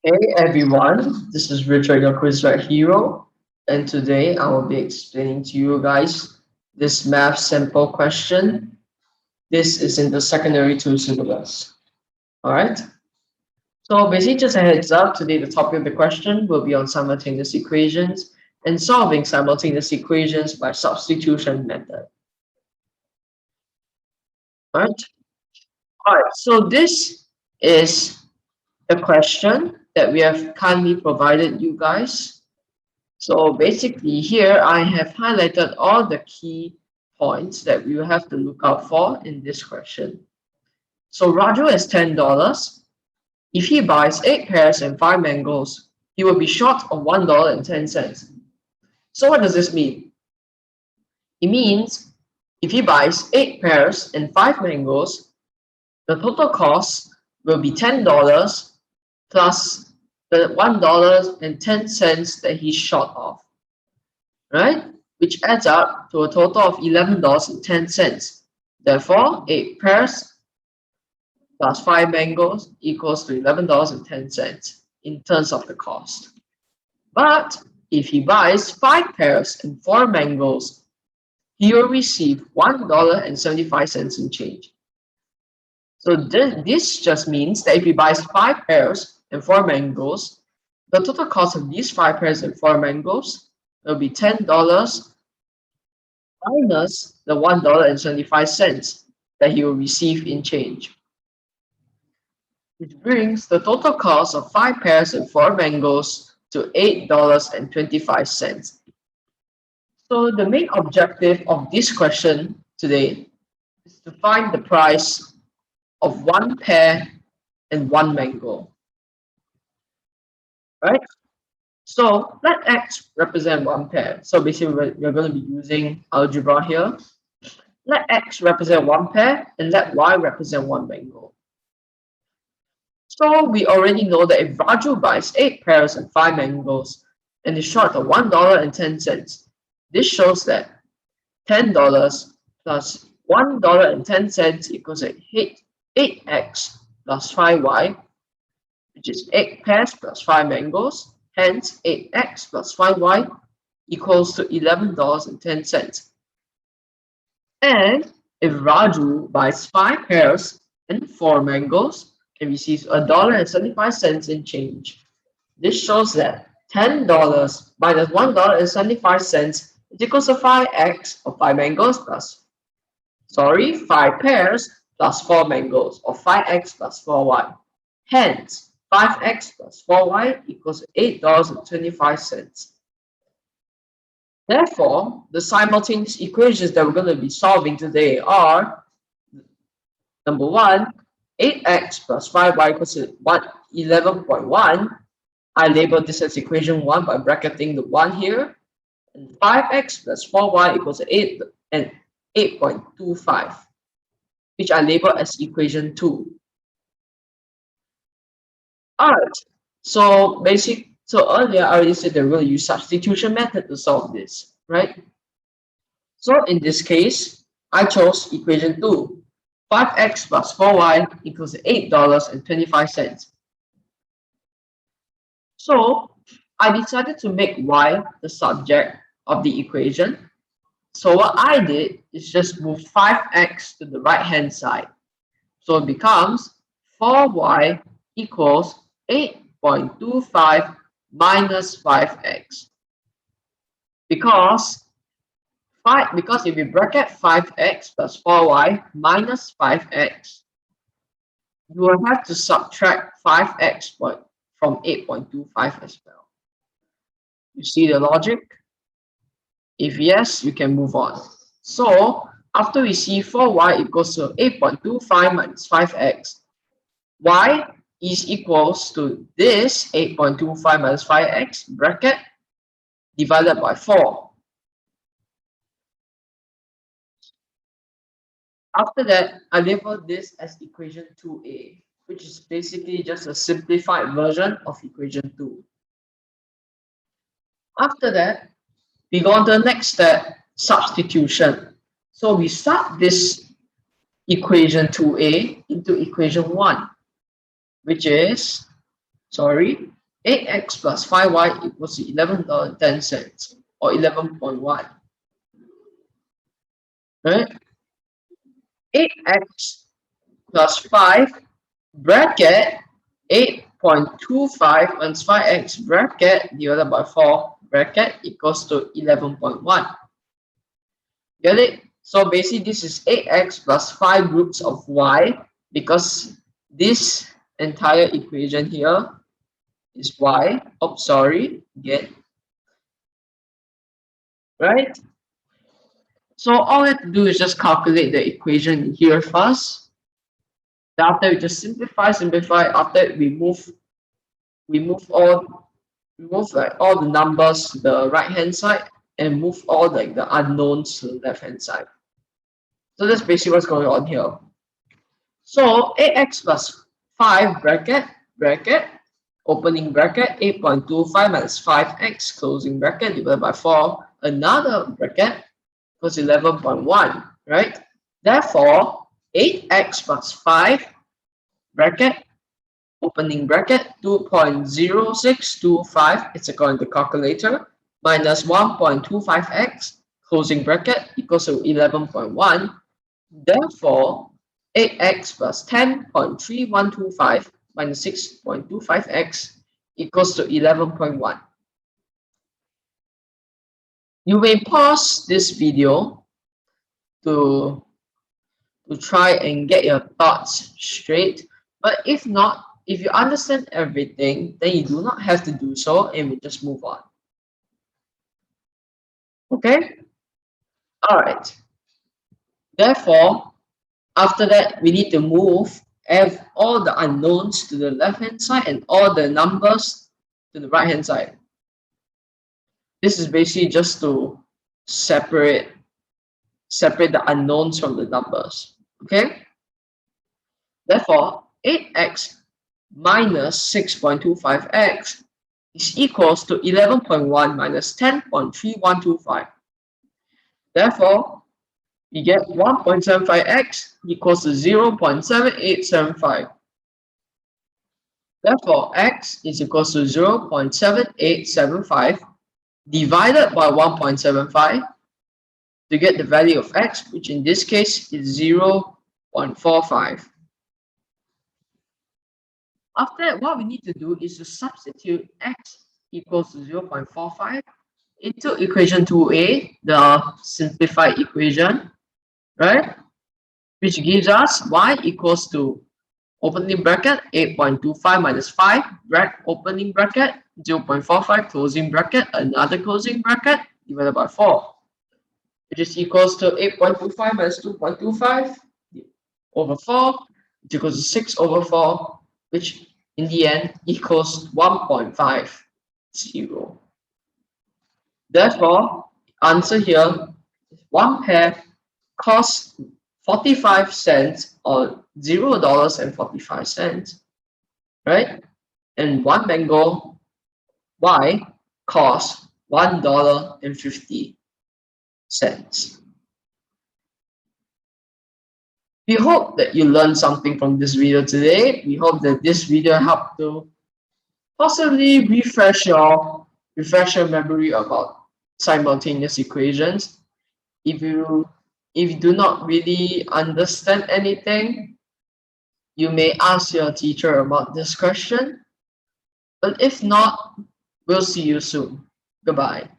Hey everyone, this is Richard, your Quizlet hero, and today I will be explaining to you guys this math sample question. This is in the secondary two syllabus. All right. So basically, just a heads up. Today, the topic of the question will be on simultaneous equations and solving simultaneous equations by substitution method. All right. All right. So this is a question that we have kindly provided you guys. So basically here I have highlighted all the key points that we will have to look out for in this question. So Raju has $10. If he buys 8 pears and 5 mangoes, he will be short of $1.10. So what does this mean? It means if he buys 8 pears and 5 mangoes, the total cost will be $10 plus the $1.10 that he's short of, right? Which adds up to a total of $11.10. Therefore, 8 pears plus 5 mangoes equals to $11.10 in terms of the cost. But if he buys 5 pears and 4 mangoes, he will receive $1.75 in change. So this just means that if he buys 5 pears and 4 mangoes, the total cost of these 5 pears and 4 mangoes will be $10 minus the $1.75 that he will receive in change, which brings the total cost of 5 pears and 4 mangoes to $8.25. So the main objective of this question today is to find the price of 1 pear and 1 mango, right? So let X represent 1 pear. So basically we're going to be using algebra here. Let X represent 1 pear and let Y represent 1 mango. So we already know that if Raju buys 8 pears and 5 mangoes and is short of $1.10, this shows that $10 plus $1.10 equals 8x plus 5y, which is 8 pears plus 5 mangoes. Hence, 8x plus 5y equals to $11.10. And if Raju buys 5 pears and 4 mangoes and receives $1.75 in change, this shows that $10 minus $1.75 is equals to 5x or 5 mangoes plus, 5 pears plus 4 mangoes or 5x plus 4y. Hence, 5x plus 4y equals $8.25. Therefore, the simultaneous equations that we're going to be solving today are, number 1, 8x plus 5y equals to 11.1. I labeled this as equation 1 by bracketing the 1 here. And 5x plus 4y equals to 8 and 8.25, which I label as equation 2. Alright, so earlier I already said that we're going to use substitution method to solve this, right? So in this case, I chose equation 2. 5x plus 4y equals $8.25. So I decided to make y the subject of the equation. So what I did is just move 5x to the right hand side. So it becomes 4y equals 8.25 minus 5x. Because if we bracket 5x plus 4y minus 5x, you will have to subtract 5x from 8.25 as well. You see the logic? If yes, you can move on. So after we see 4y equals to 8.25 minus 5x, y is equals to this 8.25 minus 5x bracket divided by 4. After that, I label this as equation 2a, which is basically just a simplified version of equation 2. After that, we go on to the next step, substitution. So we sub this equation 2a into equation 1, which is sorry, 8x plus 5y equals to $11.10 or 11.1. Right? 8x plus 5 bracket 8.25 times 5x bracket divided by 4 bracket equals to 11.1. Get it? So basically this is 8x plus 5 roots of y, because this entire equation here is y. Oh, sorry, get right? So all we have to do is just calculate the equation here first. After we just simplify. After we move like all the numbers to the right hand side and move all like the unknowns to the left hand side. So that's basically what's going on here. So 8x plus 5 bracket opening bracket 8.25 minus 5x closing bracket divided by 4 another bracket equals 11.1, right? Therefore 8x plus 5 bracket opening bracket 2.0625, it's according to calculator, minus 1.25x closing bracket equals to 11.1. Therefore 8x plus 10.3125 minus 6.25x equals to 11.1. You may pause this video to try and get your thoughts straight, but if not, if you understand everything, then you do not have to do so, and we just move on. Okay? All right. Therefore, after that, we need to move all the unknowns to the left-hand side and all the numbers to the right-hand side. This is basically just to separate the unknowns from the numbers. Okay? Therefore, 8x minus 6.25x is equals to 11.1 minus 10.3125. Therefore, we get 1.75x equals to 0.7875. Therefore, x is equals to 0.7875 divided by 1.75 to get the value of x, which in this case is 0.45. After that, what we need to do is to substitute x equals to 0.45 into equation 2a, the simplified equation, right? Which gives us y equals to opening bracket 8.25 minus 5 opening bracket 0.45 closing bracket another closing bracket divided by 4, which is equals to 8.25 minus 2.25 over 4, which equals to 6 over 4, which in the end equals 1.50. Therefore, answer here, one pear costs 45 cents or $0.45, right? And one mango Y costs $1.50. We hope that you learned something from this video today. We hope that this video helped to possibly refresh your memory about simultaneous equations. If you do not really understand anything, you may ask your teacher about this question. But if not, we'll see you soon. Goodbye.